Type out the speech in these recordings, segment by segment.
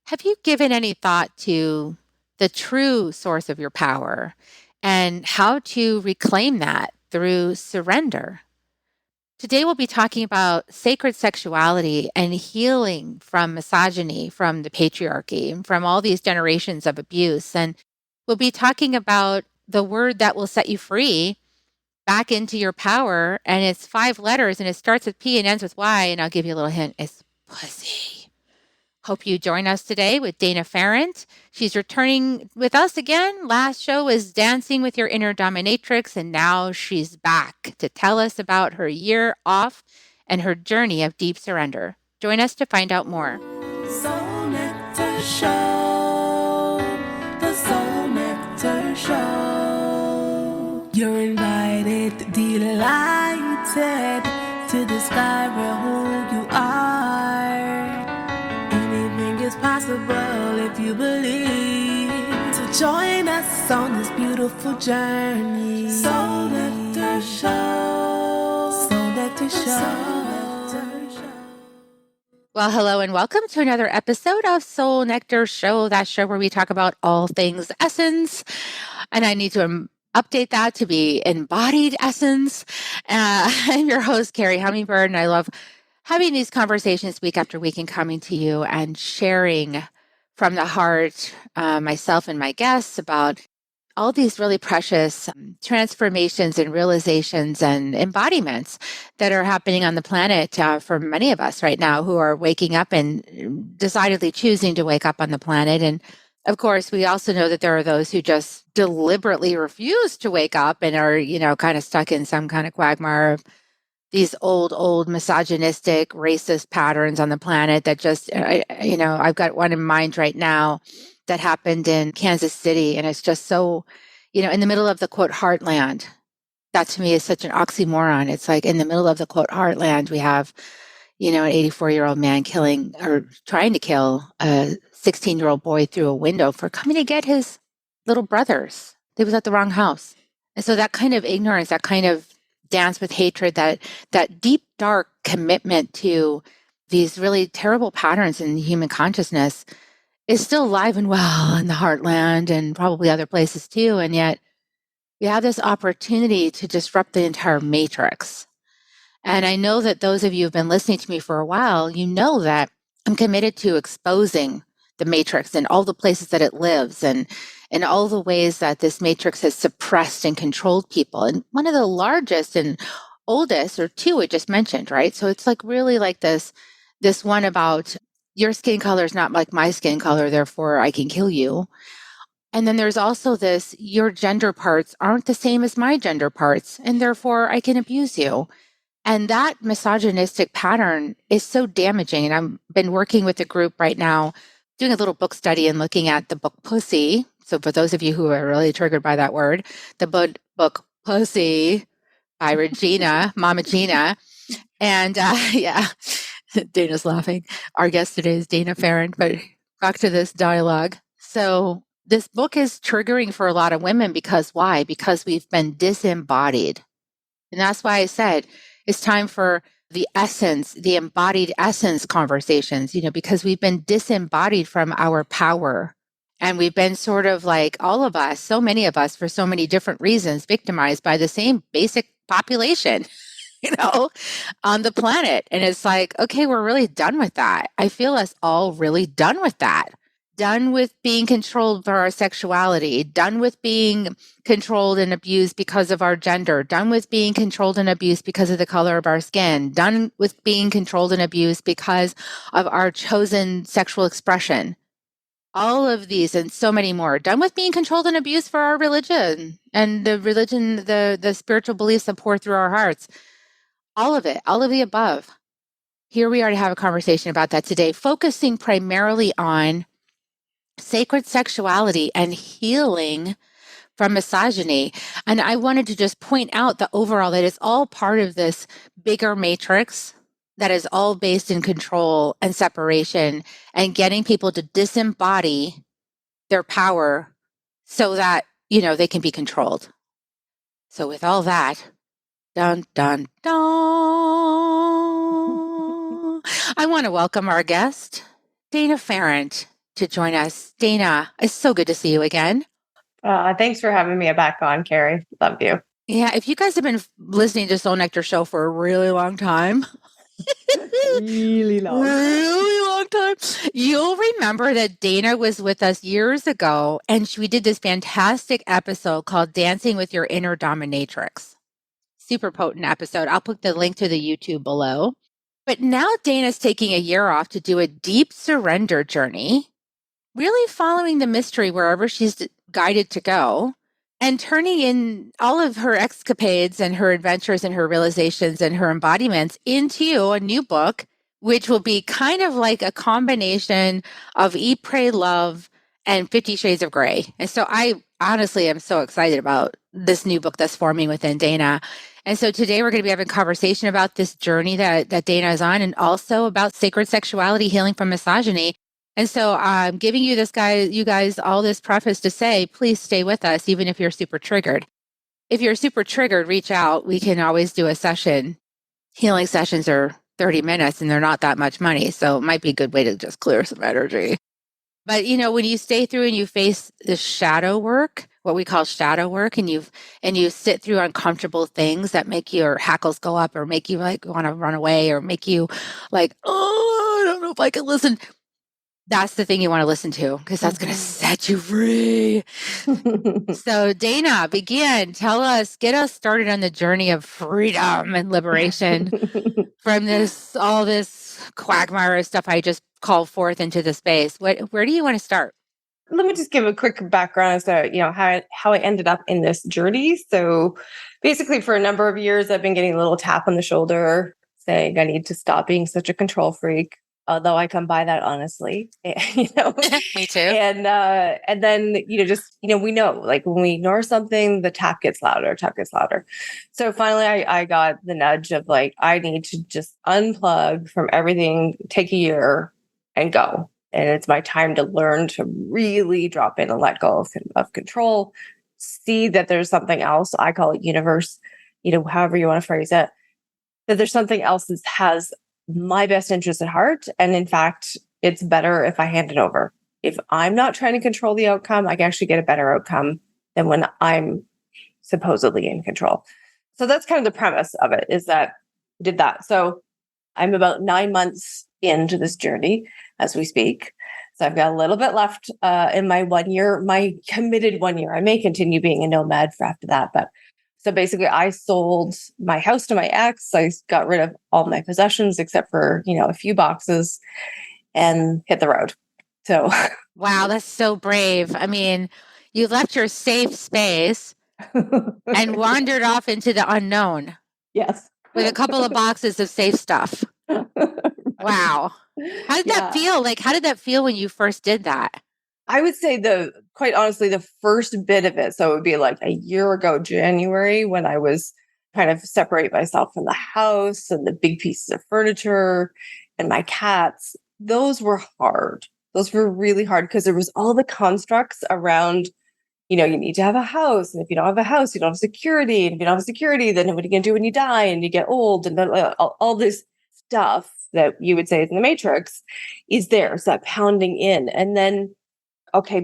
Have you given any thought to the true source of your power and how to reclaim that through surrender? Today, we'll be talking about sacred sexuality and healing from misogyny, from the patriarchy, and from all these generations of abuse. And we'll be talking about the word that will set you free back into your power. And it's 5 letters and it starts with P and ends with Y. And I'll give you a little hint, it's pussy. Hope you join us today with Dana Pharant. She's returning with us again. Last show was Dancing with Your Inner Dominatrix, and now she's back to tell us about her year off and her journey of deep surrender. Join us to find out more. Soul Nectar Show, the Soul Nectar Show. You're invited, delighted to discover who you are. Anything is possible if you believe. So join us on this beautiful journey. Soul Nectar Show, Soul Nectar Show. Well, hello and welcome to another episode of Soul Nectar Show, that show where we talk about all things essence. And I need to update that to be embodied essence. I'm your host, Carrie Hummingbird, and I love having these conversations week after week and coming to you and sharing from the heart, myself and my guests, about all these really precious transformations and realizations and embodiments that are happening on the planet for many of us right now who are waking up and decidedly choosing to wake up on the planet. And of course, we also know that there are those who just deliberately refuse to wake up and are, kind of stuck in some kind of quagmire of these old misogynistic, racist patterns on the planet that just, I've got one in mind right now that happened in Kansas City. And it's just so, in the middle of the quote, heartland. That to me is such an oxymoron. It's like in the middle of the quote, heartland, we have, an 84-year-old man killing or trying to kill a 16-year-old boy through a window for coming to get his little brothers. They was at the wrong house. And so that kind of ignorance, that kind of dance with hatred, that deep, dark commitment to these really terrible patterns in human consciousness is still alive and well in the heartland and probably other places too. And yet we have this opportunity to disrupt the entire matrix. And I know that those of you who've been listening to me for a while, you know that I'm committed to exposing the matrix and all the places that it lives and all the ways that this matrix has suppressed and controlled people. And one of the largest and oldest are two I just mentioned, right? So it's like really like this one about your skin color is not like my skin color, therefore I can kill you. And then there's also this, your gender parts aren't the same as my gender parts, and therefore I can abuse you. And that misogynistic pattern is so damaging. And I've been working with a group right now, doing a little book study and looking at the book Pussy. So for those of you who are really triggered by that word, the book Pussy by Regina, Mama Gina. And yeah, Dana's laughing. Our guest today is Dana Pharant, but back to this dialogue. So this book is triggering for a lot of women because why? Because we've been disembodied. And that's why I said it's time for the essence, the embodied essence conversations, because we've been disembodied from our power. And we've been sort of like all of us, so many of us, for so many different reasons, victimized by the same basic population. On the planet. And it's like, okay, we're really done with that. I feel us all really done with that. Done with being controlled for our sexuality, done with being controlled and abused because of our gender, done with being controlled and abused because of the color of our skin, done with being controlled and abused because of our chosen sexual expression. All of these and so many more, done with being controlled and abused for our religion and the spiritual beliefs that pour through our hearts. All of it, all of the above. Here we are to have a conversation about that today, focusing primarily on sacred sexuality and healing from misogyny. And I wanted to just point out that overall that it's all part of this bigger matrix that is all based in control and separation and getting people to disembody their power so that, they can be controlled. So with all that, dun, dun, dun. I want to welcome our guest, Dana Pharant. to join us. Dana, it's so good to see you again. Thanks for having me back on, Carrie. Love you. Yeah, if you guys have been listening to Soul Nectar Show for a really long time, Really long. really long time, you'll remember that Dana was with us years ago and we did this fantastic episode called Dancing with Your Inner Dominatrix. Super potent episode. I'll put the link to the YouTube below. But now Dana's taking a year off to do a deep surrender journey, really following the mystery wherever she's guided to go and turning in all of her escapades and her adventures and her realizations and her embodiments into a new book, which will be kind of like a combination of Eat, Pray, Love and 50 Shades of Grey. And so I honestly am so excited about this new book that's forming within Dana. And so today we're going to be having a conversation about this journey that Dana is on and also about sacred sexuality, healing from misogyny. And so I'm giving you guys all this preface to say, please stay with us, even if you're super triggered. If you're super triggered, reach out. We can always do a session. Healing sessions are 30 minutes and they're not that much money. So it might be a good way to just clear some energy. But when you stay through and you face the shadow work, what we call shadow work, and you sit through uncomfortable things that make your hackles go up or make you like want to run away or make you like, oh, I don't know if I can listen. That's the thing you want to listen to because that's going to set you free. So Dana, begin. Tell us, get us started on the journey of freedom and liberation from all this quagmire stuff I just called forth into the space. Where do you want to start? Let me just give a quick background as to how I ended up in this journey. So basically, for a number of years, I've been getting a little tap on the shoulder saying I need to stop being such a control freak. Although I come by that honestly, Me too. And then we know, like, when we ignore something, the tap gets louder. So finally, I got the nudge of like, I need to just unplug from everything, take a year, and go. And it's my time to learn to really drop in and let go of control. See that there's something else. I call it universe. However you want to phrase it. That there's something else that has my best interest at heart. And in fact, it's better if I hand it over. If I'm not trying to control the outcome, I can actually get a better outcome than when I'm supposedly in control. So that's kind of the premise of it, is that I did that. So I'm about 9 months into this journey as we speak. So I've got a little bit left in my 1 year, my committed 1 year. I may continue being a nomad for after that, but so basically, I sold my house to my ex. I got rid of all my possessions except for, a few boxes and hit the road. So, wow, that's so brave. I mean, you left your safe space and wandered off into the unknown. Yes. With a couple of boxes of safe stuff. Wow. How did that feel? Like, how did that feel when you first did that? I would say quite honestly, the first bit of it. So it would be like a year ago, January, when I was kind of separate myself from the house and the big pieces of furniture and my cats. Those were hard. Those were really hard because there was all the constructs around, you need to have a house. And if you don't have a house, you don't have security. And if you don't have security, then what are you going to do when you die and you get old? And then all this stuff that you would say is in the matrix is there. So that pounding in. And then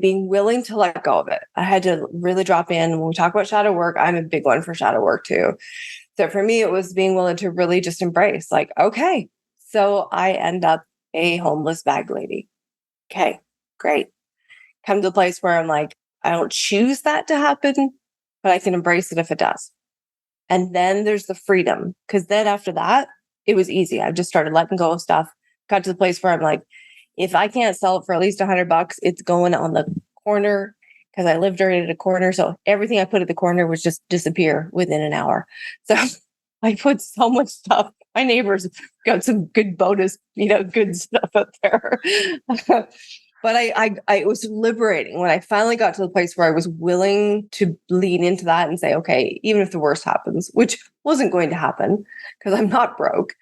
being willing to let go of it. I had to really drop in. When we talk about shadow work, I'm a big one for shadow work too. So for me, it was being willing to really just embrace, like, okay, so I end up a homeless bag lady. Okay, great. Come to the place where I'm like, I don't choose that to happen, but I can embrace it if it does. And then there's the freedom, because then after that, it was easy. I just started letting go of stuff, got to the place where I'm like, if I can't sell it for at least $100, it's going on the corner, because I lived right at a corner. So everything I put at the corner would just disappear within an hour. So I put so much stuff. My neighbors got some good bonus, good stuff up there. But it was liberating when I finally got to the place where I was willing to lean into that and say, okay, even if the worst happens, which wasn't going to happen because I'm not broke,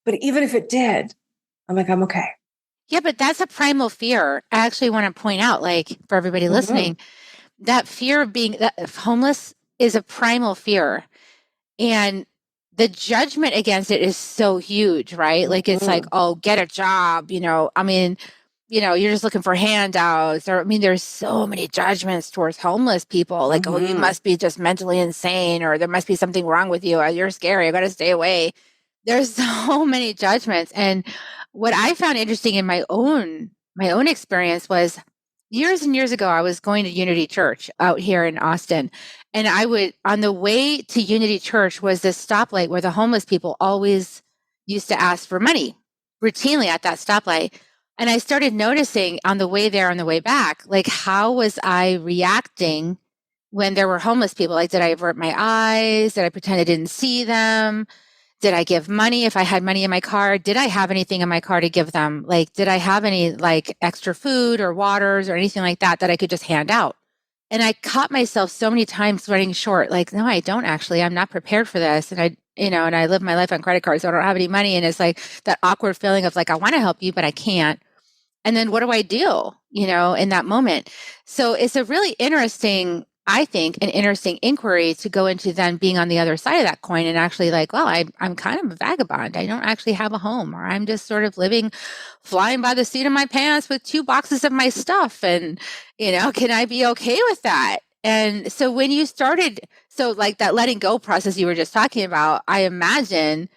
but even if it did, I'm like, I'm okay. Yeah, but that's a primal fear. I actually want to point out, like, for everybody listening, that fear of being homeless is a primal fear. And the judgment against it is so huge, right? Like, it's like, oh, get a job, I mean, you're just looking for handouts. Or, I mean, there's so many judgments towards homeless people. Like, oh, you must be just mentally insane, or there must be something wrong with you. You're scary. I got to stay away. There's so many judgments. And what I found interesting in my own experience was years and years ago, I was going to Unity Church out here in Austin. And on the way to Unity Church was this stoplight where the homeless people always used to ask for money routinely at that stoplight. And I started noticing on the way there, on the way back, like, how was I reacting when there were homeless people? Like, did I avert my eyes? Did I pretend I didn't see them? Did I give money if I had money in my car? Did I have anything in my car to give them? Like, did I have any like extra food or waters or anything like that I could just hand out? And I caught myself so many times running short, like, no, I don't actually. I'm not prepared for this. And I live my life on credit cards, so I don't have any money. And it's like that awkward feeling of like, I want to help you, but I can't. And then what do I do, in that moment? So it's a really interesting, I think, an interesting inquiry to go into then being on the other side of that coin and actually like, well, I'm kind of a vagabond. I don't actually have a home, or I'm just sort of living, flying by the seat of my pants with 2 boxes of my stuff. And, can I be okay with that? And so when you started, so like that letting go process you were just talking about, I imagine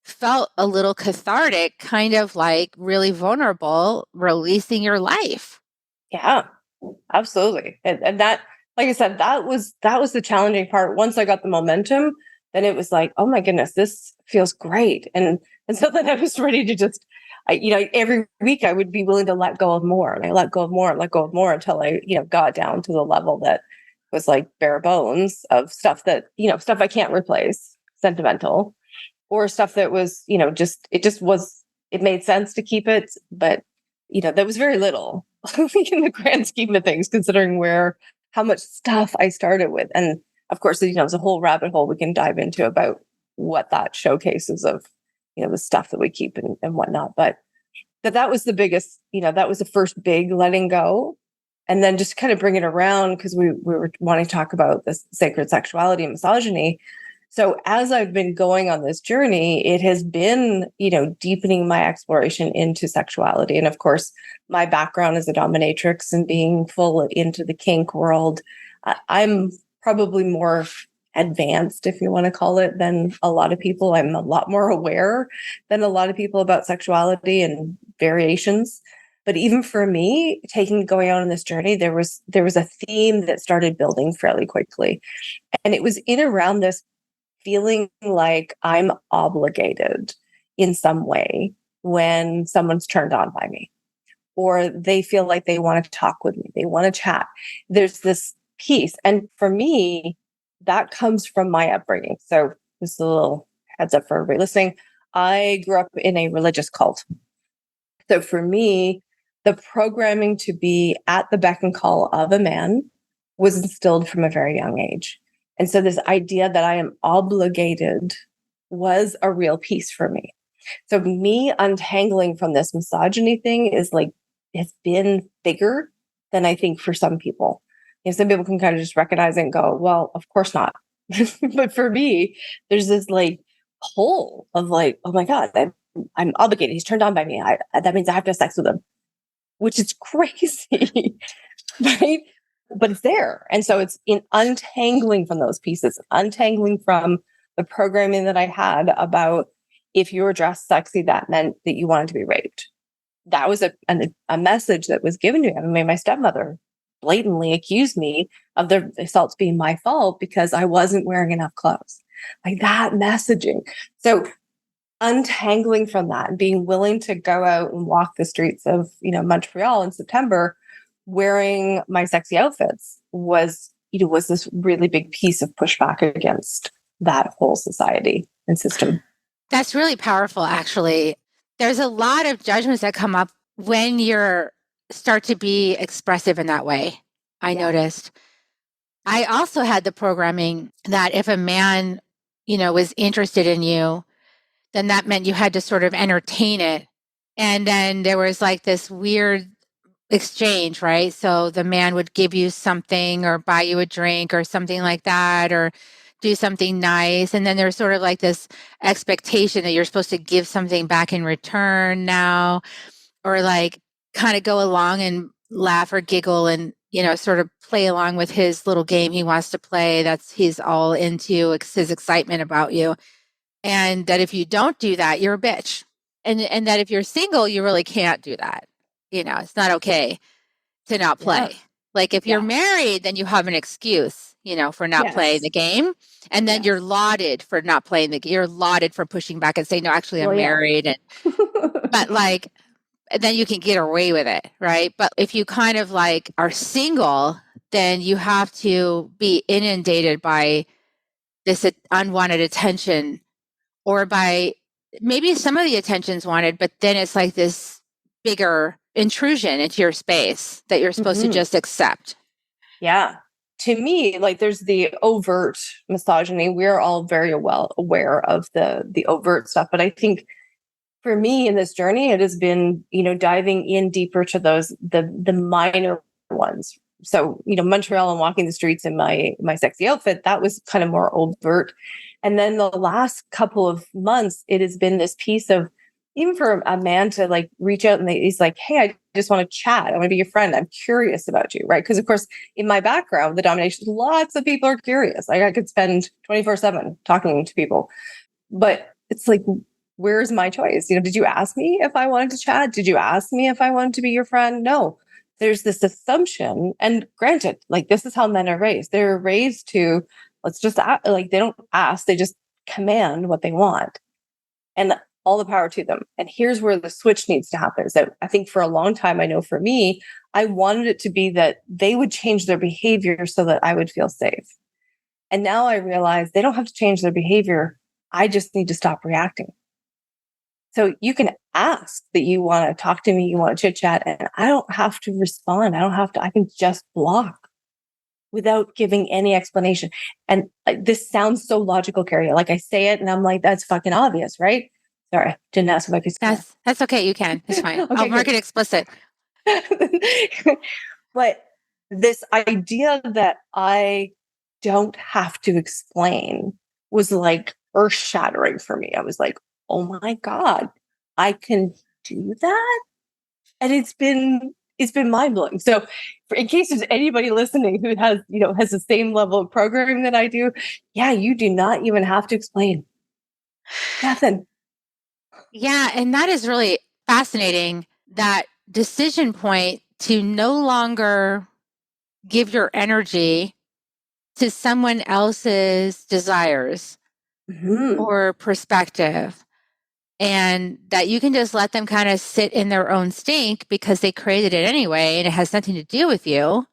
felt a little cathartic, kind of like really vulnerable, releasing your life. Yeah, absolutely. And that, like I said, that was the challenging part. Once I got the momentum, then it was like, oh my goodness, this feels great. And so then I was ready to just, every week I would be willing to let go of more, and I let go of more and let go of more until I, got down to the level that was like bare bones of stuff that, stuff I can't replace, sentimental, or stuff that was, it made sense to keep it, but, that was very little in the grand scheme of things, considering how much stuff I started with. And of course, there's a whole rabbit hole we can dive into about what that showcases of, the stuff that we keep and whatnot. But that was the biggest, that was the first big letting go. And then just kind of bring it around, because we were wanting to talk about this sacred sexuality and misogyny. So as I've been going on this journey, it has been, deepening my exploration into sexuality. And of course, my background as a dominatrix and being full into the kink world, I'm probably more advanced, if you want to call it, than a lot of people. I'm a lot more aware than a lot of people about sexuality and variations. But even for me, going out on this journey, there was a theme that started building fairly quickly. And it was in around this feeling like I'm obligated in some way when someone's turned on by me, or they feel like they want to talk with me, they want to chat. There's this piece. And for me, that comes from my upbringing. So this is a little heads up for everybody listening. I grew up in a religious cult. So for me, the programming to be at the beck and call of a man was instilled from a very young age. And so this idea that I am obligated was a real piece for me. So me untangling from this misogyny thing is like, it's been bigger than I think for some people. Some people can kind of just recognize it and go, well, of course not. But for me, there's this like hole of like, oh my God, I'm obligated. He's turned on by me. That means I have to have sex with him, which is crazy, right? But it's there. And so it's in untangling from those pieces, untangling from the programming that I had about if you were dressed sexy, that meant that you wanted to be raped. That was a message that was given to me. I mean, my stepmother blatantly accused me of the assaults being my fault because I wasn't wearing enough clothes. Like that messaging. So untangling from that and being willing to go out and walk the streets of, Montreal in September wearing my sexy outfits was this really big piece of pushback against that whole society and system. That's really powerful, actually. There's a lot of judgments that come up when you're start to be expressive in that way. I noticed. I also had the programming that if a man, was interested in you, then that meant you had to sort of entertain it. And then there was like this weird exchange, right? So the man would give you something or buy you a drink or something like that, or do something nice. And then there's sort of like this expectation that you're supposed to give something back in return now, or like kind of go along and laugh or giggle and, sort of play along with his little game he wants to play. He's all into his excitement about you. And that if you don't do that, you're a bitch. And that if you're single, you really can't do that. It's not okay to not play. Yes. Like if you're Yeah. married, then you have an excuse, for not playing Yes. the game. And then Yes. you're lauded for not playing you're lauded for pushing back and saying, no, actually I'm Well, yeah. married. But like, then you can get away with it, right? But if you kind of like are single, then you have to be inundated by this unwanted attention, or by maybe some of the attention's wanted, but then it's like this bigger intrusion into your space that you're supposed to Mhm. just accept. Yeah. To me, like there's the overt misogyny. We're all very well aware of the overt stuff, but I think for me in this journey, it has been, diving in deeper to the minor ones. So, Montreal and walking the streets in my sexy outfit, that was kind of more overt. And then the last couple of months, it has been this piece of, even for a man to like reach out and he's like, hey, I just want to chat. I want to be your friend. I'm curious about you. Right. Because of course, in my background, the domination, lots of people are curious. Like I could spend 24/7 talking to people, but it's like, where's my choice? Did you ask me if I wanted to chat? Did you ask me if I wanted to be your friend? No. There's this assumption. And granted, like this is how men are raised. They're raised to, let's just like, they don't ask, they just command what they want. And all the power to them. And here's where the switch needs to happen. So I think for a long time, I know for me, I wanted it to be that they would change their behavior so that I would feel safe. And now I realize they don't have to change their behavior. I just need to stop reacting. So you can ask that you want to talk to me, you want to chit chat, and I don't have to respond. I can just block without giving any explanation. And this sounds so logical, Carrie. Like I say it and I'm like, that's fucking obvious, right? Sorry, didn't ask if I could swear. That's okay. You can. It's fine. Okay, I'll mark good. it explicit. But this idea that I don't have to explain was like earth shattering for me. I was like, oh my God, I can do that. And it's been mind blowing. So in case there's anybody listening who has the same level of programming that I do, yeah, you do not even have to explain nothing. Yeah. And that is really fascinating, that decision point to no longer give your energy to someone else's desires Mm-hmm. or perspective, and that you can just let them kind of sit in their own stink because they created it anyway and it has nothing to do with you,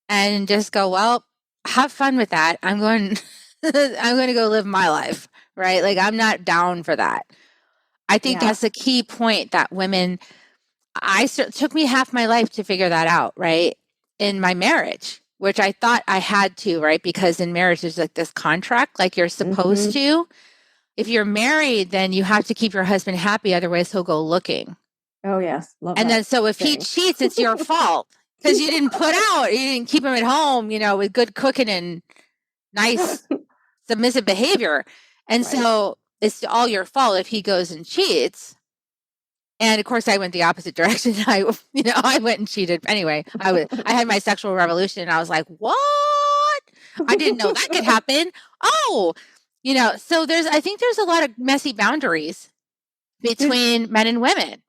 and just go, well, have fun with that. I'm going I'm going to go live my life, right? Like I'm not down for that. I think Yeah. that's the key point that women, took me half my life to figure that out, right? In my marriage, which I thought I had to, right? Because in marriage, there's like this contract, like you're supposed Mm-hmm. to. If you're married, then you have to keep your husband happy. Otherwise, he'll go looking. Oh yes, love And that then, so if he saying. cheats, it's your fault because you didn't you didn't keep him at home, with good cooking and nice, submissive behavior. And Right. so it's all your fault if he goes and cheats. And of course, I went the opposite direction. I went and cheated. Anyway, I had my sexual revolution, and I was like, "What? I didn't know that could happen." Oh, so I think there's a lot of messy boundaries between men and women.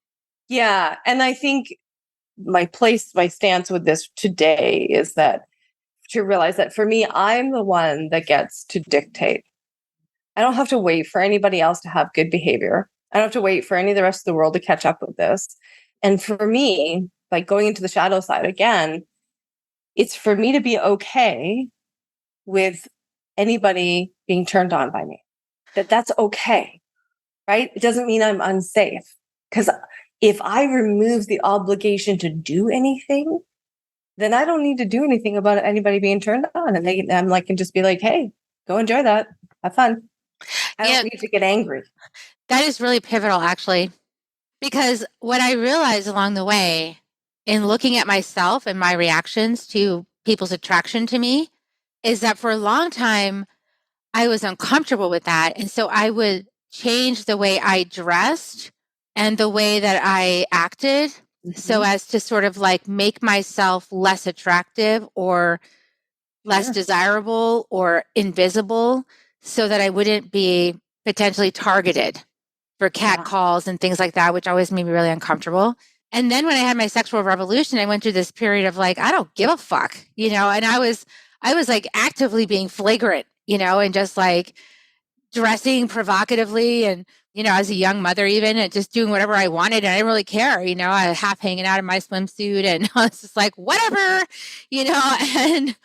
Yeah. And I think my stance with this today is that to realize that for me, I'm the one that gets to dictate. I don't have to wait for anybody else to have good behavior. I don't have to wait for any of the rest of the world to catch up with this. And for me, like going into the shadow side again, it's for me to be okay with anybody being turned on by me. That's okay, right? It doesn't mean I'm unsafe. Because if I remove the obligation to do anything, then I don't need to do anything about anybody being turned on. And I'm like, can just be like, hey, go enjoy that. Have fun. I Yeah, don't need to get angry. that is really pivotal, actually, because what I realized along the way in looking at myself and my reactions to people's attraction to me is that for a long time, I was uncomfortable with that. And so I would change the way I dressed and the way that I acted so as to sort of like make myself less attractive or less desirable or invisible so that I wouldn't be potentially targeted for cat calls and things like that, which always made me really uncomfortable. And then when I had my sexual revolution, I went through this period of like, I don't give a fuck, and I was like actively being flagrant, and just like dressing provocatively and as a young mother even and just doing whatever I wanted and I didn't really care, I was half hanging out in my swimsuit and I was just like whatever, and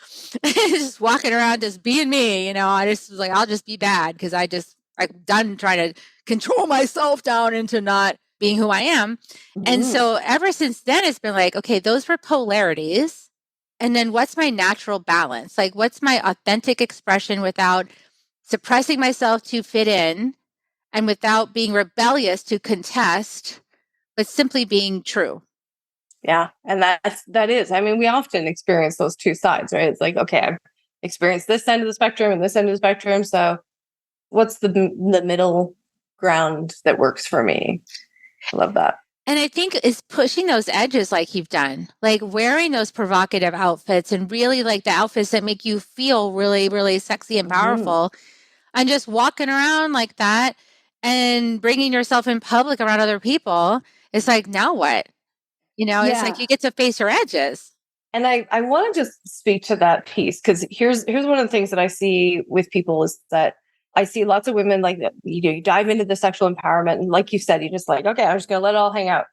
just walking around just being me, I just was like I'll just be bad because I'm done trying to control myself down into not being who I am. And so ever since then it's been like, okay, those were polarities. And then what's my natural balance? Like what's my authentic expression without suppressing myself to fit in and without being rebellious to contest, but simply being true. Yeah. And that is, I mean, we often experience those two sides, right? It's like, okay, I've experienced this end of the spectrum and this end of the spectrum. So what's the middle ground that works for me? I love that. And I think it's pushing those edges like you've done, like wearing those provocative outfits and really like the outfits that make you feel really, really sexy and powerful. And just walking around like that and bringing yourself in public around other people, it's like, now what? It's like you get to face your edges. And I want to just speak to that piece because here's one of the things that I see with people is that I see lots of women like that, you dive into the sexual empowerment and like you said, you just like, okay, I'm just going to let it all hang out.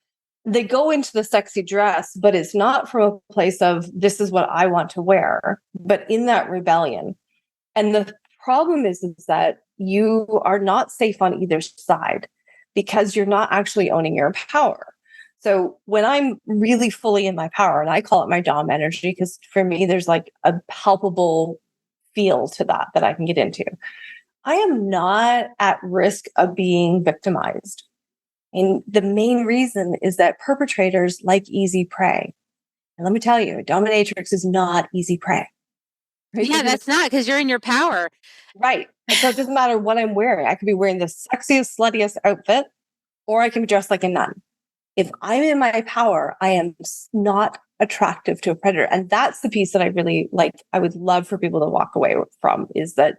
They go into the sexy dress, but it's not from a place of this is what I want to wear, but in that rebellion. And the problem is that you are not safe on either side because you're not actually owning your power. So when I'm really fully in my power, and I call it my Dom energy, because for me, there's like a palpable feel to that I can get into. I am not at risk of being victimized. And the main reason is that perpetrators like easy prey. And let me tell you, dominatrix is not easy prey. Right? Yeah, that's not because you're in your power. Right. And so it doesn't matter what I'm wearing. I could be wearing the sexiest, sluttiest outfit, or I can be dressed like a nun. If I'm in my power, I am not attractive to a predator. And that's the piece that I really like. I would love for people to walk away from is that.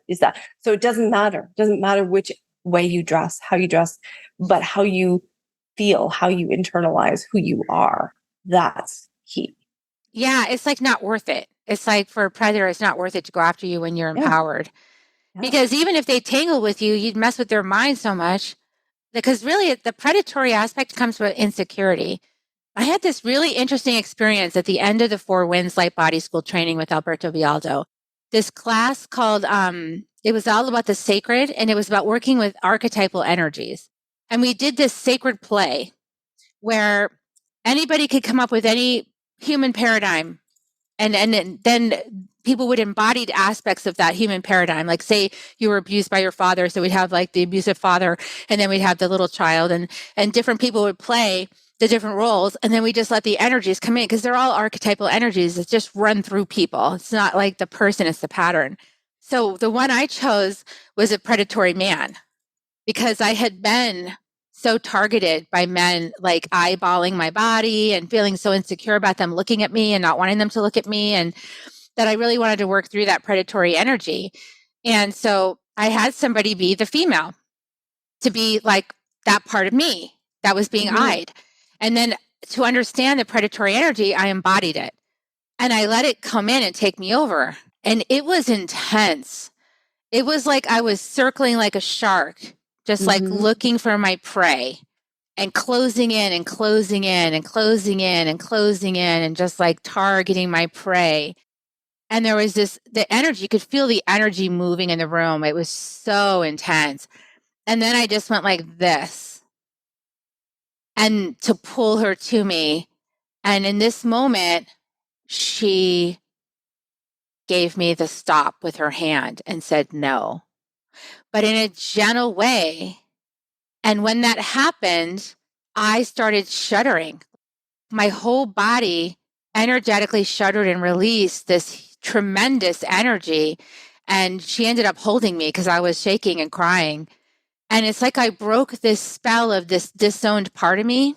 So it doesn't matter. It doesn't matter which way you dress, how you dress, but how you feel, how you internalize who you are. That's key. Yeah. It's like not worth it. It's like for a predator, it's not worth it to go after you when you're empowered. Yeah. Because even if they tangle with you, you'd mess with their mind so much. Because really, the predatory aspect comes with insecurity. I had this really interesting experience at the end of the Four Winds Light Body School training with Alberto Vialdo. This class called, it was all about the sacred, and it was about working with archetypal energies. And we did this sacred play where anybody could come up with any human paradigm. And then people would embody aspects of that human paradigm. Like say you were abused by your father. So we'd have like the abusive father and then we'd have the little child and different people would play the different roles. And then we just let the energies come in because they're all archetypal energies that just run through people. It's not like the person, it's the pattern. So the one I chose was a predatory man because I had been so targeted by men, like eyeballing my body and feeling so insecure about them looking at me and not wanting them to look at me. And that I really wanted to work through that predatory energy. And so I had somebody be the female to be like that part of me that was being eyed. And then to understand the predatory energy, I embodied it and I let it come in and take me over. And it was intense. It was like I was circling like a shark, just like looking for my prey and closing in and closing in and closing in and closing in and just like targeting my prey. And there was the energy, you could feel the energy moving in the room. It was so intense. And then I just went like this and to pull her to me. And in this moment, she gave me the stop with her hand and said no, but in a gentle way. And when that happened, I started shuddering. My whole body energetically shuddered and released this tremendous energy. And she ended up holding me because I was shaking and crying. And it's like I broke this spell of this disowned part of me.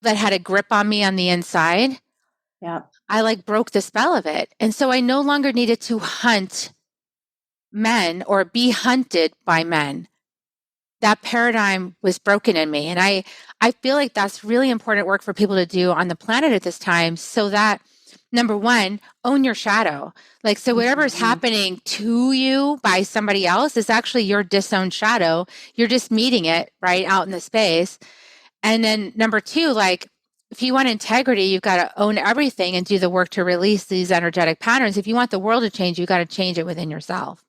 that had a grip on me on the inside, Yeah. I like broke the spell of it. And so I no longer needed to hunt men or be hunted by men. That paradigm was broken in me. And I feel like that's really important work for people to do on the planet at this time, so that, number one, own your shadow. Like, so whatever's happening to you by somebody else is actually your disowned shadow. You're just meeting it right out in the space. And then number two, like, if you want integrity, you've got to own everything and do the work to release these energetic patterns. If you want the world to change, you've got to change it within yourself.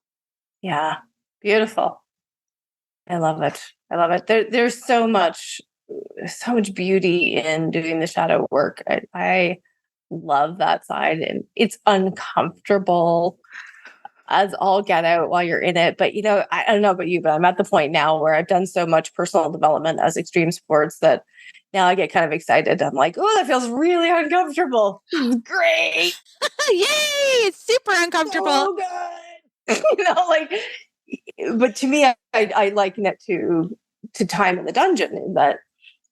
Yeah. Beautiful. I love it. I love it. There's so much beauty in doing the shadow work. I love that side, and it's uncomfortable as all get out while you're in it. But I don't know about you, but I'm at the point now where I've done so much personal development as extreme sports that now I get kind of excited. I'm like, oh, that feels really uncomfortable. This is great. Yay! It's super uncomfortable. So good. But to me, I liken it to time in the dungeon, in that,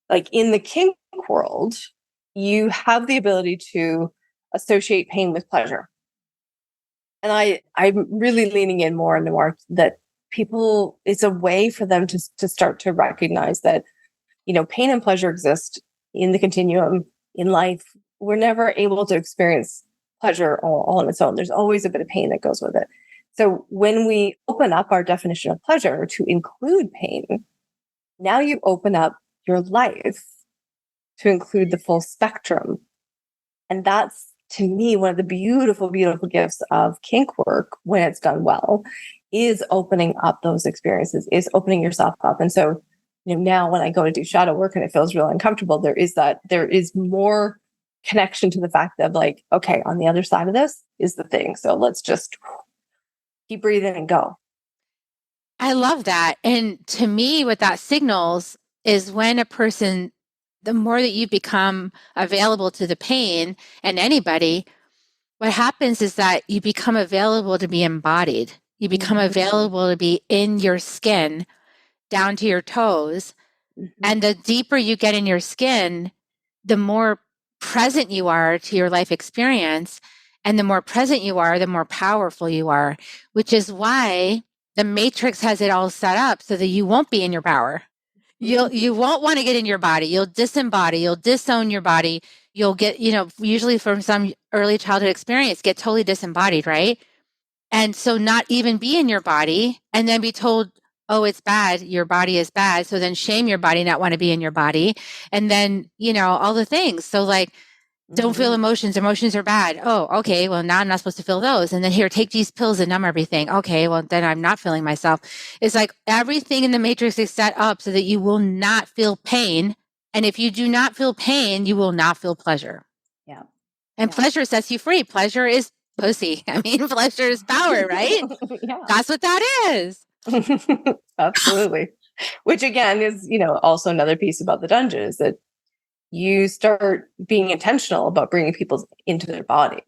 like, in the kink world, you have the ability to associate pain with pleasure. And I'm really leaning in more and more that people, it's a way for them to start to recognize that, pain and pleasure exist in the continuum in life. We're never able to experience pleasure all on its own. There's always a bit of pain that goes with it. So when we open up our definition of pleasure to include pain, now you open up your life to include the full spectrum. And that's, to me, one of the beautiful, beautiful gifts of kink work, when it's done well, is opening up those experiences, is opening yourself up. And so, now when I go to do shadow work and it feels really uncomfortable, there is more connection to the fact that, like, okay, on the other side of this is the thing. So let's just keep breathing and go. I love that. And to me, what that signals is when a person, the more that you become available to the pain and anybody, what happens is that you become available to be embodied. You become available to be in your skin down to your toes. And the deeper you get in your skin, the more present you are to your life experience. And the more present you are, the more powerful you are, which is why the matrix has it all set up so that you won't be in your power. You won't want to get in your body. You'll disembody, you'll disown your body. You'll get, usually from some early childhood experience, get totally disembodied, right? And so not even be in your body and then be told, oh, it's bad. Your body is bad. So then shame your body, not want to be in your body. And then, all the things. So, like, don't feel emotions. Emotions are bad. Oh, okay. Well, now I'm not supposed to feel those. And then here, take these pills and numb everything. Okay. Well, then I'm not feeling myself. It's like everything in the matrix is set up so that you will not feel pain. And if you do not feel pain, you will not feel pleasure. Yeah. And pleasure sets you free. Pleasure is pussy. I mean, pleasure is power, right? Yeah. That's what that is. Absolutely. Which again is, also another piece about the dungeon, is that you start being intentional about bringing people into their body.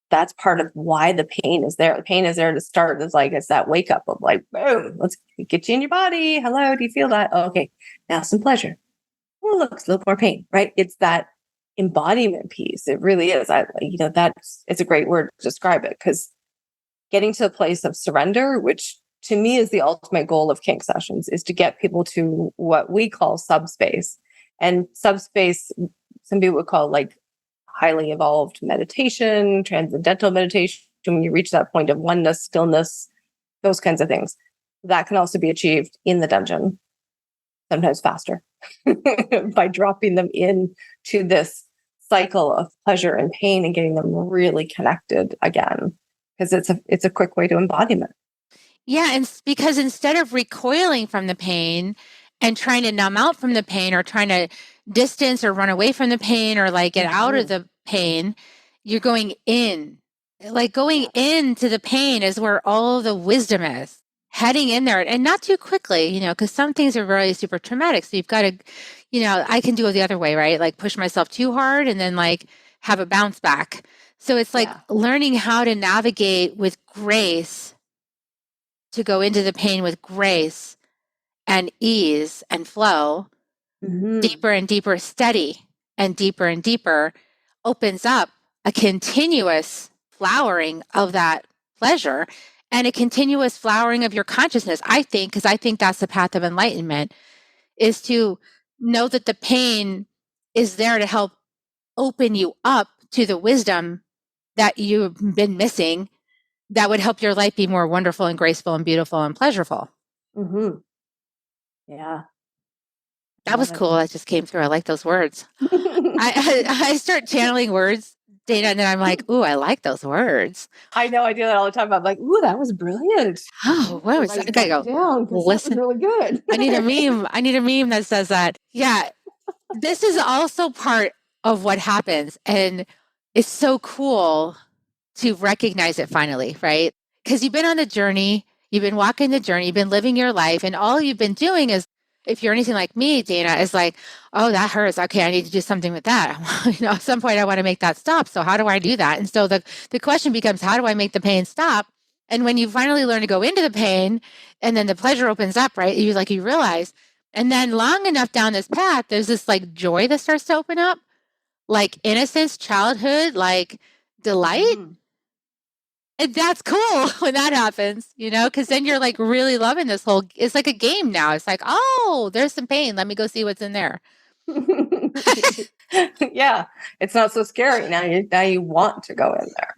That's part of why the pain is there. The pain is there to start. It's that wake up of, like, boom, let's get you in your body. Hello, do you feel that? Oh, okay, now some pleasure. Oh, look, it's a little more pain, right? It's that embodiment piece. It really is. It's a great word to describe it, because getting to a place of surrender, which to me is the ultimate goal of kink sessions, is to get people to what we call subspace. And subspace, some people would call, like, highly evolved meditation, transcendental meditation. When you reach that point of oneness, stillness, those kinds of things, that can also be achieved in the dungeon, sometimes faster, by dropping them in to this cycle of pleasure and pain and getting them really connected again, because it's a quick way to embodiment. Yeah, and because instead of recoiling from the pain and trying to numb out from the pain, or trying to distance or run away from the pain, or like get out of the pain, you're going in. Like, going into the pain is where all the wisdom is. Heading in there, and not too quickly, because some things are really super traumatic. So you've got to, I can do it the other way, right? Like, push myself too hard and then, like, have a bounce back. So it's like learning how to navigate with grace, to go into the pain with grace and ease and flow, deeper and deeper, steady. and deeper opens up a continuous flowering of that pleasure and a continuous flowering of your consciousness. I think, because I think that's the path of enlightenment, is to know that the pain is there to help open you up to the wisdom that you've been missing that would help your life be more wonderful and graceful and beautiful and pleasurable. Mm-hmm. Yeah. That was Love it. cool. That just came through. I like those words. I start channeling words, Dana, and then I'm like, ooh, I like those words. I know I do that all the time. I'm like, ooh, that was brilliant. Oh, what was that? I gotta go. Down because that was Listen, really good. I need a meme. I need a meme that says that. Yeah, this is also part of what happens. And it's so cool to recognize it finally, right? Because you've been on a journey, you've been walking the journey, you've been living your life, and all you've been doing is, if you're anything like me, Dana, is like, oh, that hurts. Okay, I need to do something with that. At some point I want to make that stop. So how do I do that? And so the question becomes, how do I make the pain stop? And when you finally learn to go into the pain and then the pleasure opens up, right? You realize, and then long enough down this path, there's this like joy that starts to open up, like innocence, childhood, like delight. Mm-hmm. And that's cool when that happens, because then you're like really loving this whole, it's like a game now. It's like, oh, there's some pain. Let me go see what's in there. Yeah. It's not so scary. Now you want to go in there.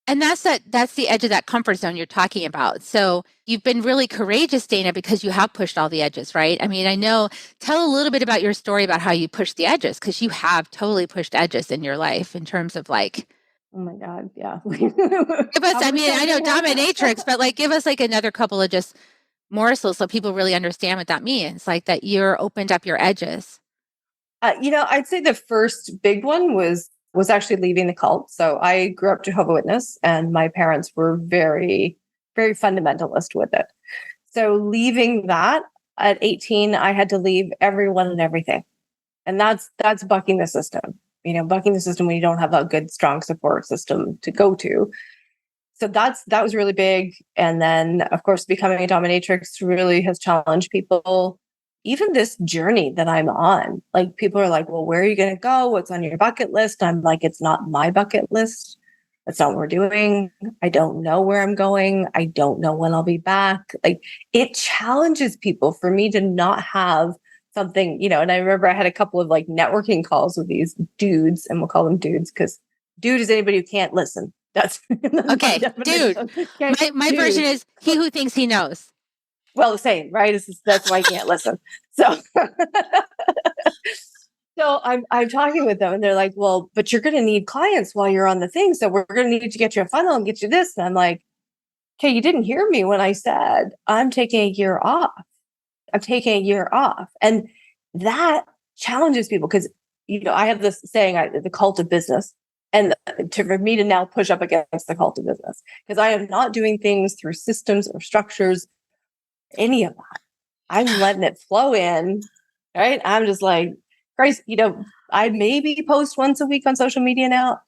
And that's the edge of that comfort zone you're talking about. So you've been really courageous, Dana, because you have pushed all the edges, right? I mean, I know, tell a little bit about your story about how you pushed the edges, because you have totally pushed edges in your life in terms of like, oh my God. Yeah. give us, I mean, I know dominatrix, but like, give us like another couple of just morsels so people really understand what that means. Like that you're opened up your edges. I'd say the first big one was actually leaving the cult. So I grew up Jehovah's Witness, and my parents were very, very fundamentalist with it. So leaving that at 18, I had to leave everyone and everything, and that's bucking the system. Bucking the system when you don't have a good, strong support system to go to. So that was really big. And then, of course, becoming a dominatrix really has challenged people. Even this journey that I'm on, like people are like, well, where are you going to go? What's on your bucket list? I'm like, it's not my bucket list. That's not what we're doing. I don't know where I'm going. I don't know when I'll be back. Like it challenges people for me to not have something, and I remember I had a couple of like networking calls with these dudes, and we'll call them dudes because dude is anybody who can't listen. That's okay, dude. Okay. My dude. Version is he who thinks he knows. Well, the same, right? That's why I can't listen. So, so I'm talking with them, and they're like, "Well, but you're going to need clients while you're on the thing, so we're going to need to get you a funnel and get you this." And I'm like, "Okay, you didn't hear me when I said I'm taking a year off. I'm taking a year off," and that challenges people because I have this saying, the cult of business. And for me to now push up against the cult of business, because I am not doing things through systems or structures, any of that. I'm letting it flow in, right? I'm just like, Christ, I maybe post once a week on social media now,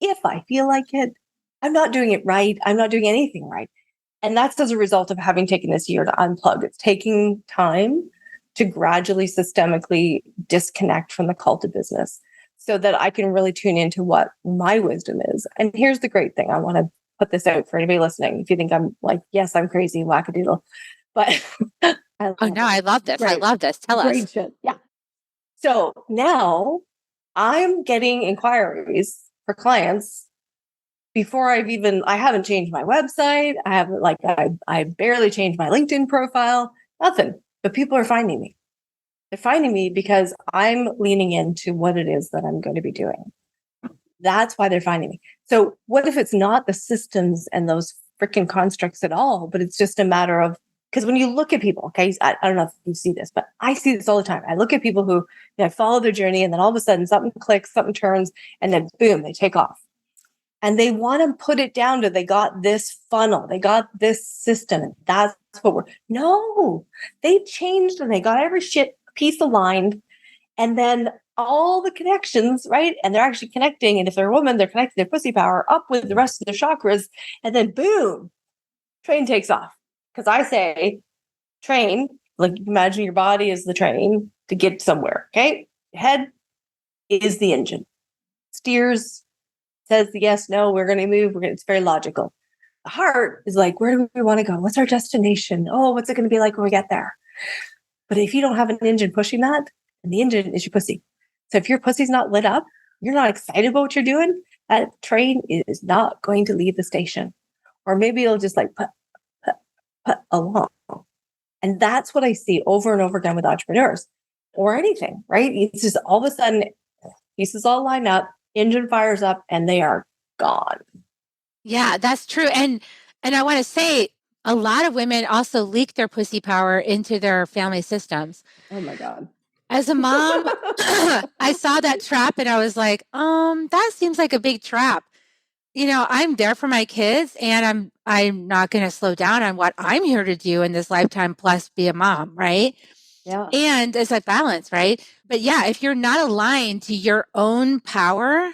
if I feel like it. I'm not doing it right. I'm not doing anything right. And that's as a result of having taken this year to unplug. It's taking time to gradually, systemically disconnect from the cult of business so that I can really tune into what my wisdom is. And here's the great thing. I want to put this out for anybody listening. If you think I'm like, yes, I'm crazy, wackadoodle. But I love this. Right. I love this. Tell great us. Shit. Yeah. So now I'm getting inquiries for clients before I haven't changed my website. I barely changed my LinkedIn profile, nothing. But people are finding me. They're finding me because I'm leaning into what it is that I'm going to be doing. That's why they're finding me. So what if it's not the systems and those freaking constructs at all, but it's just a matter of, because when you look at people, okay, I don't know if you see this, but I see this all the time. I look at people who follow their journey, and then all of a sudden something clicks, something turns, and then boom, they take off. And they want to put it down to they got this funnel, they got this system, and that's what they changed and they got every shit piece aligned, and then all the connections, right? And they're actually connecting. And if they're a woman, they're connecting their pussy power up with the rest of their chakras, and then boom, train takes off. Because I say train, like imagine your body is the train to get somewhere, okay? Head, is the engine. Steers, says yes, no, we're going to move. It's very logical. The heart is like, where do we want to go? What's our destination? Oh, what's it going to be like when we get there? But if you don't have an engine pushing that, and the engine is your pussy. So if your pussy's not lit up, you're not excited about what you're doing, that train is not going to leave the station. Or maybe it'll just like put along. And that's what I see over and over again with entrepreneurs or anything, right? It's just all of a sudden pieces all line up, engine fires up, and they are gone. Yeah, that's true. And I want to say a lot of women also leak their pussy power into their family systems. Oh my God. As a mom, I saw that trap and I was like, that seems like a big trap. You know, I'm there for my kids and I'm not going to slow down on what I'm here to do in this lifetime plus be a mom, right? Yeah. And it's a balance, right? But yeah, if you're not aligned to your own power,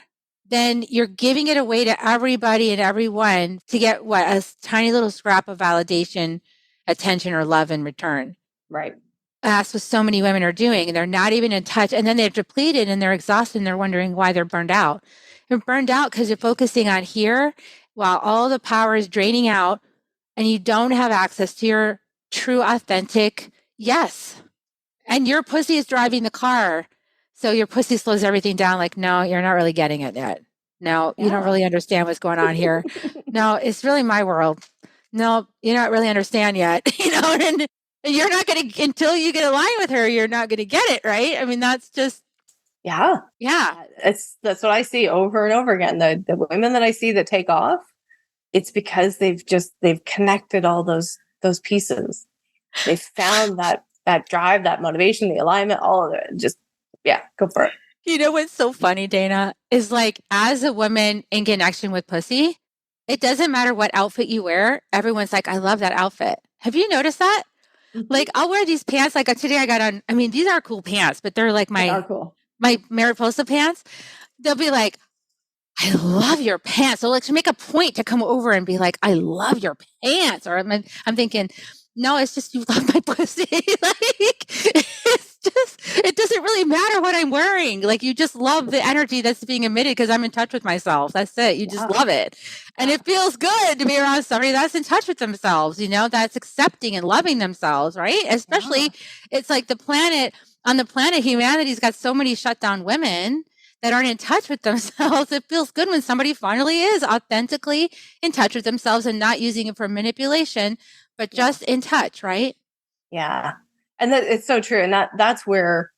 then you're giving it away to everybody and everyone to get a tiny little scrap of validation, attention, or love in return. Right. That's what so many women are doing. And they're not even in touch. And then they're depleted and they're exhausted and they're wondering why they're burned out. You're burned out because you're focusing on here while all the power is draining out and you don't have access to your true, authentic yes. And your pussy is driving the car. So your pussy slows everything down. Like, no, you're not really getting it yet. No, you don't really understand what's going on here. No, it's really my world. No, you don't really understand yet. And you're not going to, until you get aligned with her, you're not going to get it, right? I mean, that's just. Yeah. That's what I see over and over again. The women that I see that take off, it's because they've connected all those pieces. They found that drive, that motivation, the alignment, all of it. Just, go for it. You know what's so funny, Dana, is like as a woman in connection with pussy, it doesn't matter what outfit you wear. Everyone's like, I love that outfit. Have you noticed that? Mm-hmm. Like I'll wear these pants. Like today I got on, I mean, these are cool pants, but they're like my Mariposa pants. They'll be like, I love your pants. So like to make a point to come over and be like, I love your pants. Or I'm thinking, no, it's just you love my pussy. Like it's just, it doesn't really matter what I'm wearing. Like you just love the energy that's being emitted because I'm in touch with myself. That's it. You just love it. And it feels good to be around somebody that's in touch with themselves, that's accepting and loving themselves, right? Especially it's like on the planet, humanity's got so many shut down women that aren't in touch with themselves. It feels good when somebody finally is authentically in touch with themselves and not using it for manipulation, but just in touch, right? Yeah. And it's so true. And that's where,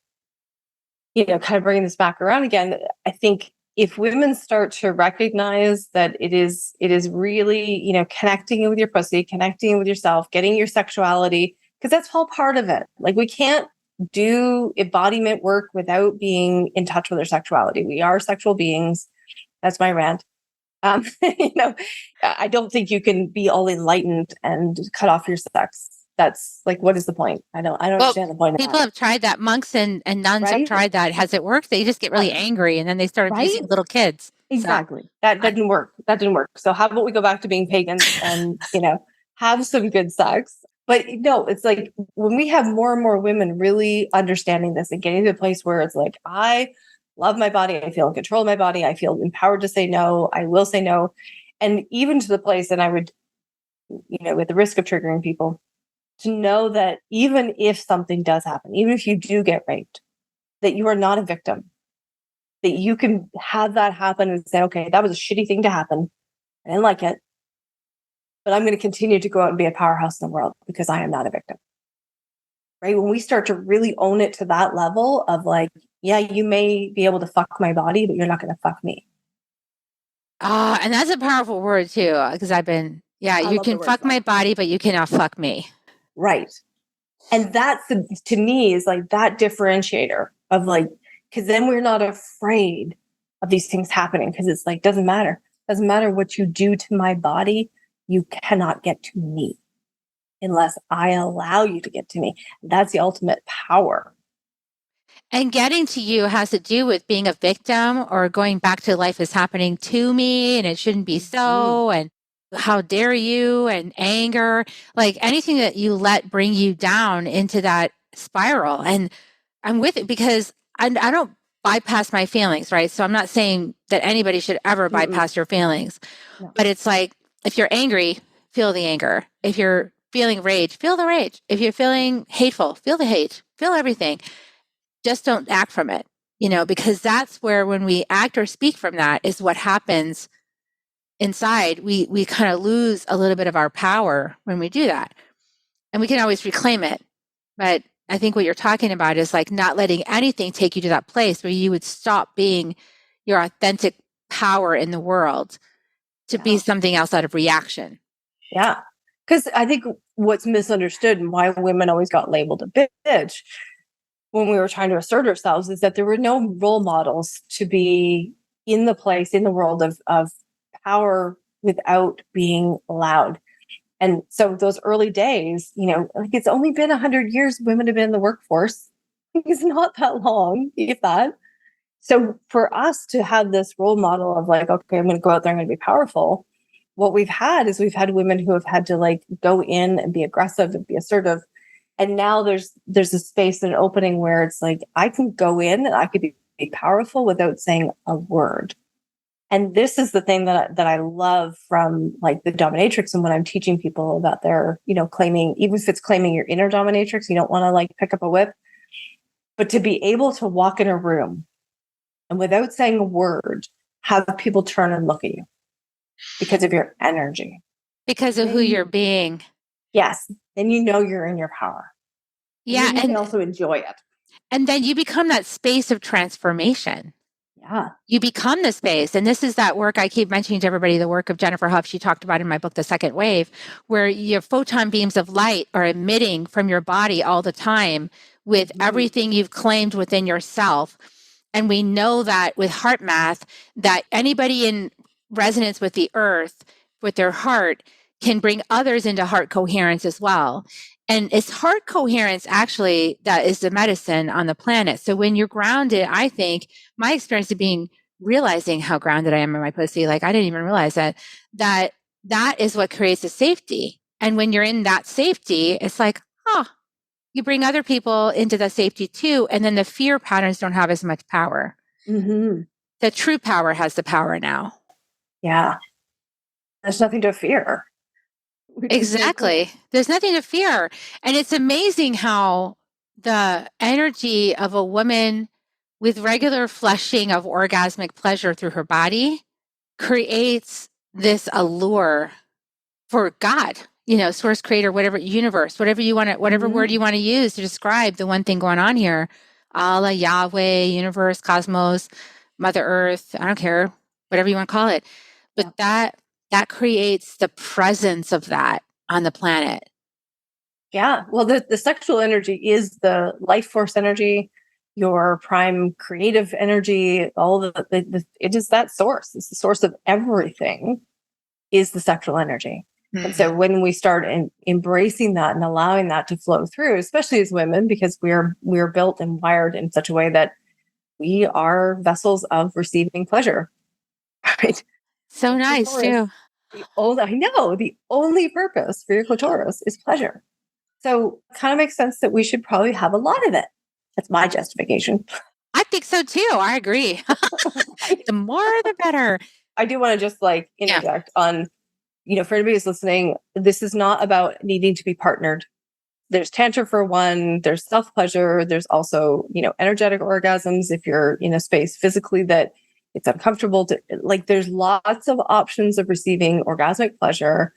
kind of bringing this back around again, I think if women start to recognize that it is really, connecting with your pussy, connecting with yourself, getting your sexuality, because that's all part of it. Like we can't do embodiment work without being in touch with our sexuality. We are sexual beings. That's my rant. I don't think you can be all enlightened and cut off your sex. That's like, what is the point? I don't understand the point. People have tried that. Monks and nuns have tried that. Has it worked? They just get really angry and then they start abusing little kids. Exactly. So, that didn't work. So how about we go back to being pagans and, have some good sex? But no, it's like when we have more and more women really understanding this and getting to a place where it's like, I love my body. I feel in control of my body. I feel empowered to say no. I will say no. And even to the place, and I would, with the risk of triggering people, to know that even if something does happen, even if you do get raped, that you are not a victim, that you can have that happen and say, okay, that was a shitty thing to happen. I didn't like it. But I'm going to continue to go out and be a powerhouse in the world because I am not a victim. Right? When we start to really own it to that level of like, yeah, you may be able to fuck my body, but you're not going to fuck me. And that's a powerful word too, because you can fuck my body, but you cannot fuck me. Right. And that's to me is like that differentiator of like, because then we're not afraid of these things happening because it's like, doesn't matter what you do to my body. You cannot get to me unless I allow you to get to me. That's the ultimate power. And getting to you has to do with being a victim or going back to life is happening to me and it shouldn't be so. And how dare you and anger, like anything that you let bring you down into that spiral. And I'm with it because I don't bypass my feelings, right? So I'm not saying that anybody should ever bypass your feelings, but it's like, if you're angry, feel the anger. If you're feeling rage, feel the rage. If you're feeling hateful, feel the hate, feel everything. Just don't act from it, because that's where, when we act or speak from that, is what happens inside. We kind of lose a little bit of our power when we do that, and we can always reclaim it. But I think what you're talking about is like not letting anything take you to that place where you would stop being your authentic power in the world to be something else out of reaction. Yeah. Because I think what's misunderstood and why women always got labeled a bitch when we were trying to assert ourselves is that there were no role models to be in the place, in the world of power without being loud. And so those early days, like it's only been 100 years women have been in the workforce. It's not that long, if that. So for us to have this role model of like, okay, I'm going to go out there, I'm going to be powerful. What we've had is we've had women who have had to like go in and be aggressive and be assertive. And now there's a space and an opening where it's like, I can go in and I could be powerful without saying a word. And this is the thing that I love from like the dominatrix. And when I'm teaching people about their, claiming, even if it's claiming your inner dominatrix, you don't want to like pick up a whip, but to be able to walk in a room and without saying a word, have people turn and look at you because of your energy. Because of who you're being. Yes. Then you're in your power. Yeah. And you can also enjoy it. And then you become that space of transformation. Yeah. You become the space. And this is that work I keep mentioning to everybody, the work of Jennifer Huff, she talked about in my book, The Second Wave, where your photon beams of light are emitting from your body all the time with everything you've claimed within yourself. And we know that with heart math, that anybody in resonance with the earth, with their heart, can bring others into heart coherence as well. And it's heart coherence actually that is the medicine on the planet. So when you're grounded, I think my experience of realizing how grounded I am in my pussy, like I didn't even realize that is what creates a safety. And when you're in that safety, it's like, you bring other people into the safety too. And then the fear patterns don't have as much power. Mm-hmm. The true power has the power now. Yeah. There's nothing to fear. Exactly. There's nothing to fear. And it's amazing how the energy of a woman with regular flushing of orgasmic pleasure through her body creates this allure for God, source, creator, whatever, universe, whatever you want to, whatever word you want to use to describe the one thing going on here. Allah, Yahweh, universe, cosmos, Mother Earth, I don't care, whatever you want to call it. But that creates the presence of that on the planet. Yeah. Well, the sexual energy is the life force energy, your prime creative energy, all it is that source. It's the source of everything is the sexual energy. Mm-hmm. And so when we start embracing that and allowing that to flow through, especially as women, because we're built and wired in such a way that we are vessels of receiving pleasure. Right. So nice too. The only purpose for your clitoris is pleasure. So it kind of makes sense that we should probably have a lot of it. That's my justification. I think so too. I agree. The more, the better. I do want to just like interject on, for anybody who's listening, this is not about needing to be partnered. There's tantra for one, there's self-pleasure, there's also, energetic orgasms if you're in a space physically that it's uncomfortable to, like, there's lots of options of receiving orgasmic pleasure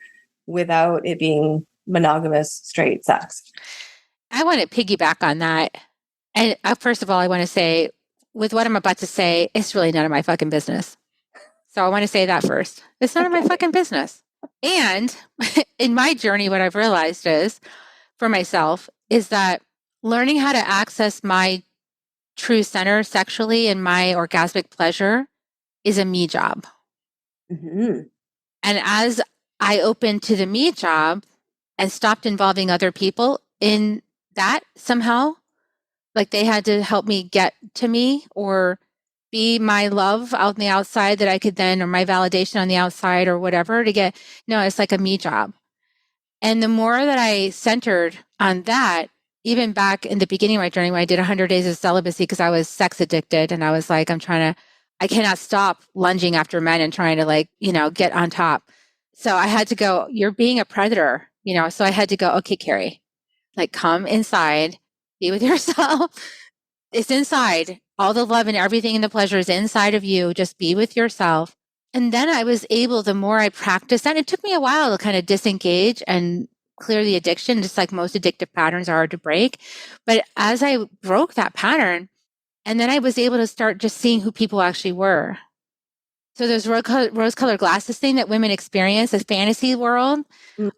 without it being monogamous, straight sex. I want to piggyback on that. And first of all, I want to say, with what I'm about to say, it's really none of my fucking business. So I want to say that first. It's none of my fucking business. And in my journey, what I've realized is, for myself, is that learning how to access my true center sexually and my orgasmic pleasure is a me job. Mm-hmm. And as I opened to the me job and stopped involving other people in that somehow, like they had to help me get to me or be my love out on the outside that I could then, or my validation on the outside or whatever to get, no, it's like a me job. And the more that I centered on that, even back in the beginning of my journey when I did 100 days of celibacy because I was sex addicted and I was like, I cannot stop lunging after men and trying to like, get on top. So I had to go, you're being a predator, so I had to go, okay, Carrie, like come inside, be with yourself. It's inside. All the love and everything and the pleasure is inside of you. Just be with yourself. And then I was able, the more I practiced that, it took me a while to kind of disengage and clear the addiction, just like most addictive patterns are hard to break. But as I broke that pattern, and then I was able to start just seeing who people actually were. So those rose-colored glasses thing that women experience, this fantasy world,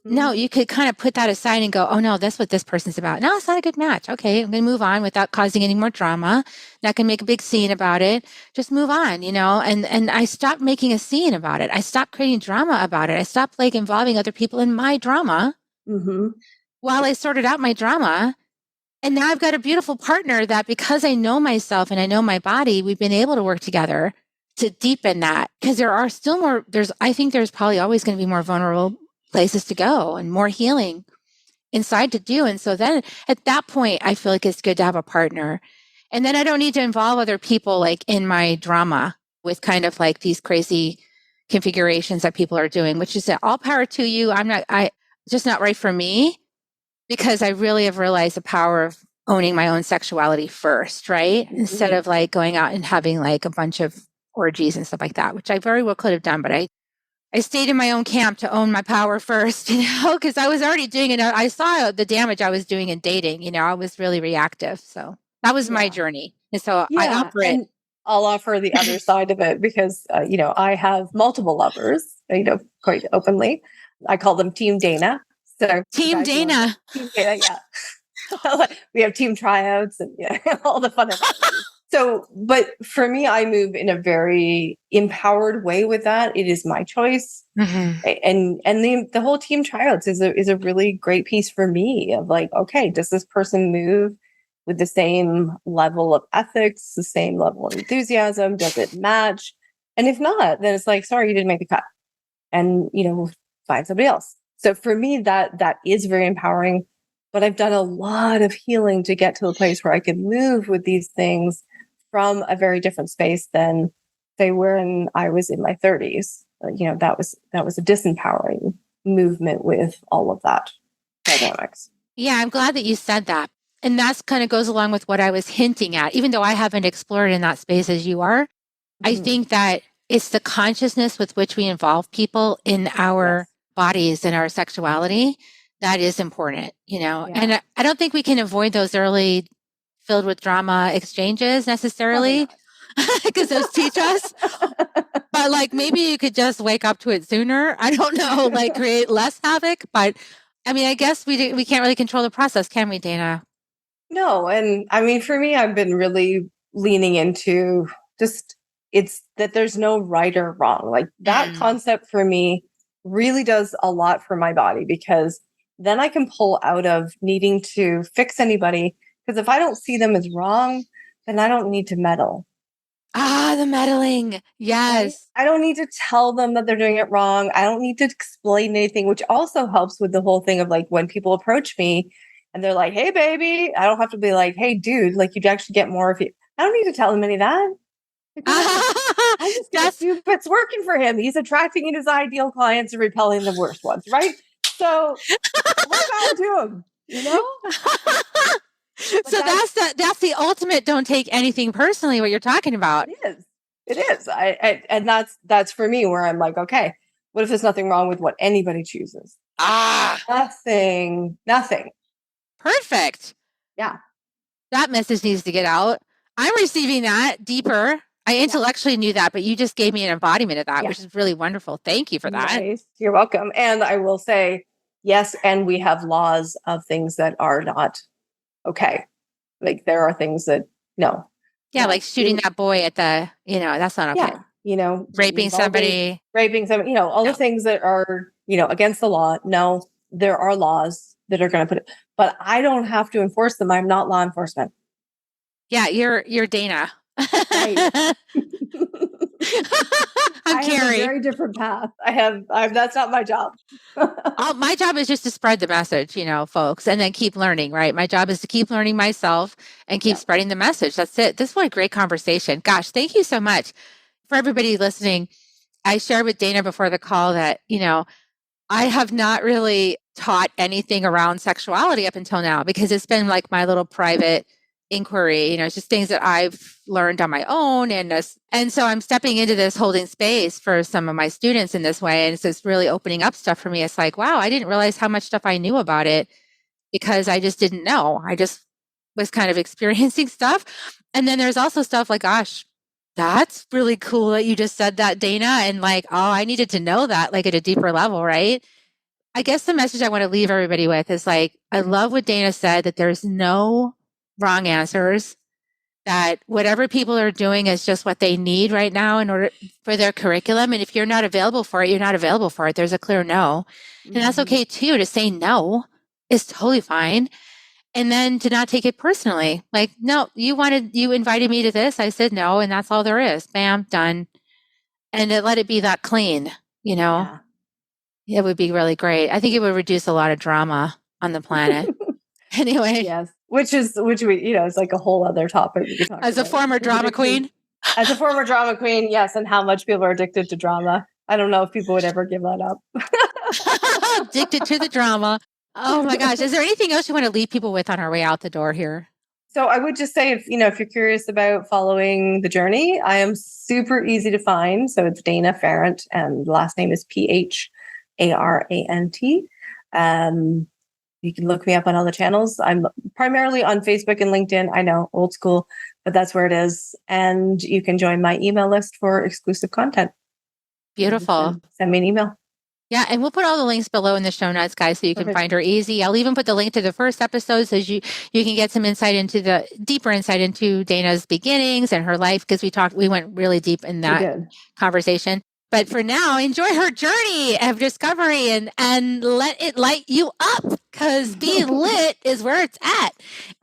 no, you could kind of put that aside and go, oh no, that's what this person's about. No, it's not a good match. Okay, I'm going to move on without causing any more drama. Not going to make a big scene about it. Just move on, and I stopped making a scene about it. I stopped creating drama about it. I stopped like involving other people in my drama while I sorted out my drama. And now I've got a beautiful partner that because I know myself and I know my body, we've been able to work together to deepen that because there are still more, I think there's probably always going to be more vulnerable places to go and more healing inside to do. And so then at that point, I feel like it's good to have a partner. And then I don't need to involve other people like in my drama with kind of like these crazy configurations that people are doing, which is all power to you. Just not right for me because I really have realized the power of owning my own sexuality first, right? Instead of like going out and having like a bunch of orgies and stuff like that, which I very well could have done, but I stayed in my own camp to own my power first, because I was already doing it. I saw the damage I was doing in dating. I was really reactive. So that was my journey. And so I offer it. And I'll offer the other side of it because, I have multiple lovers, quite openly. I call them Team Dana. So Team Dana. Team Dana, yeah. We have team tryouts and all the fun activities. So, but for me, I move in a very empowered way with that. It is my choice. And the whole team tryouts is a really great piece for me of like, okay, does this person move with the same level of ethics, the same level of enthusiasm? Does it match? And if not, then it's like, sorry, you didn't make the cut. And, find somebody else. So for me, that is very empowering. But I've done a lot of healing to get to a place where I can move with these things from a very different space than they were when I was in my 30s. That was a disempowering movement with all of that dynamics. Yeah, I'm glad that you said that. And that's kind of goes along with what I was hinting at, even though I haven't explored in that space as you are. I think that it's the consciousness with which we involve people in our bodies and our sexuality that is important, and I don't think we can avoid those early filled with drama exchanges necessarily because those teach us. But like maybe you could just wake up to it sooner. I don't know, like create less havoc. But I mean, I guess we can't really control the process, can we, Dana? No, and I mean, for me, I've been really leaning into just it's that there's no right or wrong. Like that concept for me really does a lot for my body because then I can pull out of needing to fix anybody. Because if I don't see them as wrong, then I don't need to meddle. The meddling. Yes. I don't need to tell them that they're doing it wrong. I don't need to explain anything, which also helps with the whole thing of like when people approach me and they're like, hey, baby, I don't have to be like, hey, dude, like you'd actually get more if you, I don't need to tell them any of that. I just guess it's working for him. He's attracting his ideal clients and repelling the worst ones, right? So what about to him? So that's the ultimate. Don't take anything personally. What you're talking about. It is. And that's for me where I'm like, okay, what if there's nothing wrong with what anybody chooses? Nothing. Perfect. Yeah. That message needs to get out. I'm receiving that deeper. I intellectually knew that, but you just gave me an embodiment of that, which is really wonderful. Thank you for that. Nice. You're welcome. And I will say, yes, and we have laws of things that are not okay. Like there are things that, no. Yeah, like shooting that boy at the, that's not okay. Yeah, raping somebody, all the things that are, against the law. No, there are laws that are going to put it, but I don't have to enforce them. I'm not law enforcement. Yeah, you're Dana. Right. I have a Carrie. very different path. That's not my job. My job is just to spread the message, folks, and then keep learning, right? My job is to keep learning myself and keep spreading the message. That's it. This was a great conversation. Gosh, thank you so much. For everybody listening, I shared with Dana before the call that, I have not really taught anything around sexuality up until now because it's been like my little private inquiry. It's just things that I've learned on my own. And so I'm stepping into this, holding space for some of my students in this way. And it's just really opening up stuff for me. It's like, wow, I didn't realize how much stuff I knew about it because I just didn't know. I just was kind of experiencing stuff. And then there's also stuff like, gosh, that's really cool that you just said that, Dana. And like, oh, I needed to know that like at a deeper level, right? I guess the message I want to leave everybody with is like, I love what Dana said, that there's no wrong answers, that whatever people are doing is just what they need right now in order for their curriculum. And if you're not available for it, you're not available for it. There's a clear no. And that's okay too. To say no is totally fine. And then to not take it personally. Like, no, you invited me to this. I said no, and that's all there is. Bam, done. And to let it be that clean, Yeah. It would be really great. I think it would reduce a lot of drama on the planet. Anyway. Yes. Which we, it's like a whole other topic we could talk As about. a former drama queen. As a former drama queen, yes, and how much people are addicted to drama. I don't know if people would ever give that up. Addicted to the drama. Oh my gosh. Is there anything else you want to leave people with on our way out the door here? So I would just say, if you're curious about following the journey, I am super easy to find. So it's Dana Pharant, and the last name is Pharant. You can look me up on all the channels. I'm primarily on Facebook and LinkedIn. I know, old school, but that's where it is. And you can join my email list for exclusive content. Beautiful. Send me an email. Yeah, and we'll put all the links below in the show notes, guys, so you can find her easy. I'll even put the link to the first episode so you can get some deeper insight into Dana's beginnings and her life, because we went really deep in that conversation. But for now, enjoy her journey of discovery and let it light you up, because being lit is where it's at.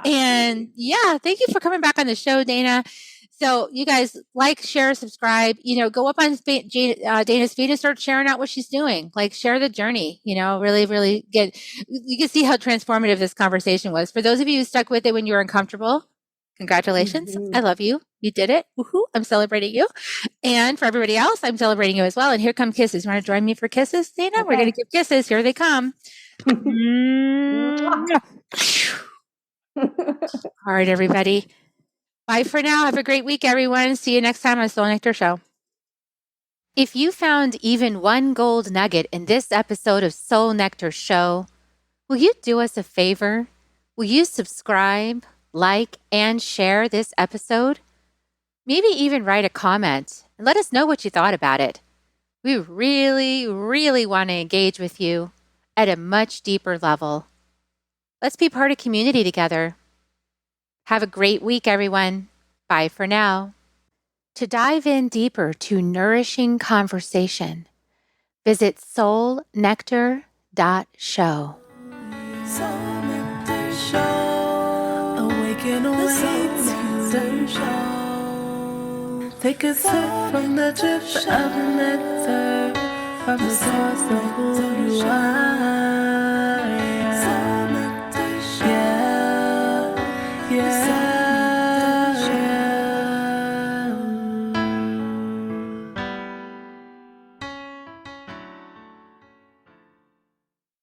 And yeah, thank you for coming back on the show, Dana. So you guys like, share, subscribe, go up on Dana's feed and start sharing out what she's doing. Like, share the journey, really, really you can see how transformative this conversation was. For those of you who stuck with it when you were uncomfortable, congratulations. I love you. You did it. Woohoo. I'm celebrating you. And for everybody else, I'm celebrating you as well. And here come kisses. You want to join me for kisses, Dana? Okay. We're going to give kisses. Here they come. All right, everybody. Bye for now. Have a great week, everyone. See you next time on Soul Nectar Show. If you found even one gold nugget in this episode of Soul Nectar Show, will you do us a favor? Will you subscribe, like, and share this episode? Maybe even write a comment and let us know what you thought about it. We really, really want to engage with you at a much deeper level. Let's be part of community together. Have a great week, everyone. Bye for now. To dive in deeper to nourishing conversation, visit soulnectar.show. Soul Nectar Show. Awaken, awake, show. Take a sip from the drip of nectar, from the source of who you are.